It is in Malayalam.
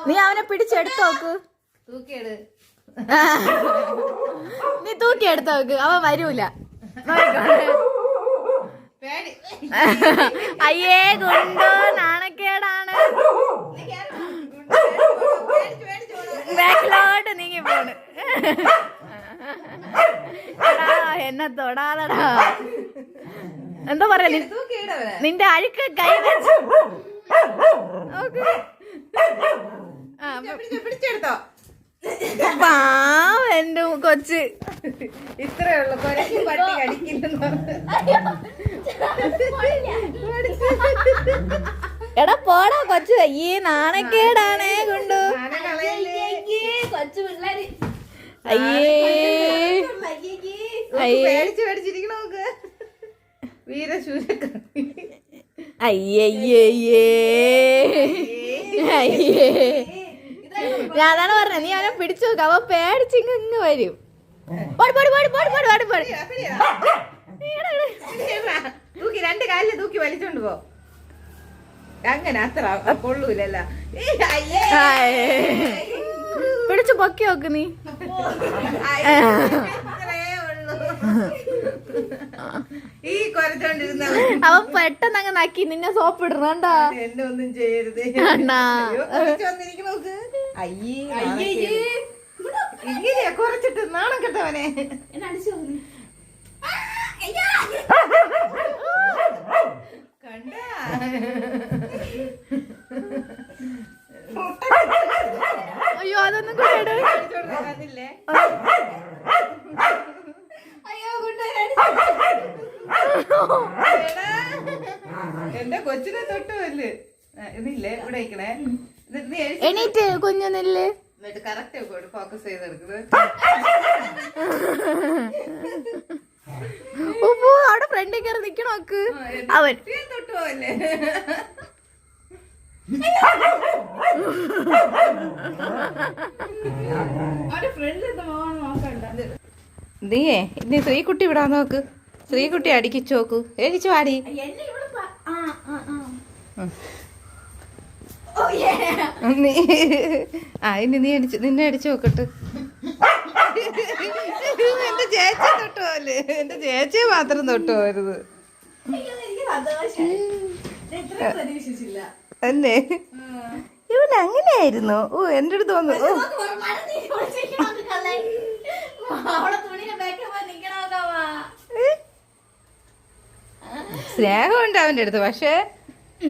നീ അവനെ പിടിച്ചെടുത്ത് നോക്ക്. തൂക്കിയെടു. നീ തൂക്കി എടുത്ത് നോക്ക്, അവൻ വരൂല. അയ്യേ ഗുണ്ടോ, നാണക്കേടാണ്. ബാക്കിലോട്ട് നീങ്ങി പോണ്. എന്നെ തൊടാതടാ. എന്താ പറയാ, നിന്റെ അഴുക്ക് കൈ വെച്ച് പിടിച്ചെടുത്തോ. എന്റെ കൊച്ച് ഇത്രേ ഉള്ളു. പട്ടി കടിക്കില്ലെന്ന്. എടാ പോടാ കൊച്ചു. അയ്യേ നാണക്കേടാണേ കൊണ്ടു. അയ്യേ പേടിച്ച് പേടിച്ചിരിക്കണ നോക്ക്. വീരശൂരക്ക. അയ്യേ ഞാൻ അതാണ് പറഞ്ഞത്, നീ അവനെ പിടിച്ചു നോക്ക. അവൻ പേടിച്ചിങ്ങ് ഇങ്ങ് വരും. തൂക്കി 2 കാലില് തൂക്കി വലിച്ചോണ്ട് പോ. അങ്ങനെ അത്ര കൊള്ളൂലല്ല. പിടിച്ചു പൊക്കി നോക്ക് നീ. ഈ കൊരച്ചോണ്ടിരുന്ന അവൻ പെട്ടെന്ന് അങ്ങ് നക്കി നിന്നെ സോപ്പ് ഇടണണ്ടാ. എന്നെ ഒന്നും ചെയ്യരുത്. നോക്ക്. ഇങ്ങനെയാ കുറച്ചിട്ട് നാണം കെട്ടവനെ. കണ്ടാ അയ്യോ അതൊന്നും കൂടെ എന്റെ കൊച്ചിനെ തൊട്ടുമല്ലേ. ഇതില്ലേ ഇവിടെ ഇരിക്കണേ. എണീറ്റ് കുഞ്ഞൊന്നില്ലേ. കറക്റ്റ് ഫോക്കസ് ചെയ്തെടുക്കുന്നത്. അവിടെ ഫ്രണ്ടിൽ കയറി നിക്കണോക്ക്. അവൻ തൊട്ടുപോവല്ലേ. നീയേ ഇനി ശ്രീകുട്ടി വിടാൻ നോക്ക്. ശ്രീകുട്ടി അടിക്കിച്ചു നോക്കൂ. ഏടിച്ചു വാടി. ഇനി നീ നിന്നെ അടിച്ചു നോക്കട്ട്. എന്റെ ചേച്ചി തൊട്ടുപോവല്ലേ. എന്റെ ചേച്ചിയെ മാത്രം തൊട്ടുപോകരുത് അല്ലേ. ഇവൻ അങ്ങനെയായിരുന്നു. ഓ എന്റെ അടുത്ത് വന്നു. സ്നേഹമുണ്ട് അവന്റെ അടുത്ത്. പക്ഷെ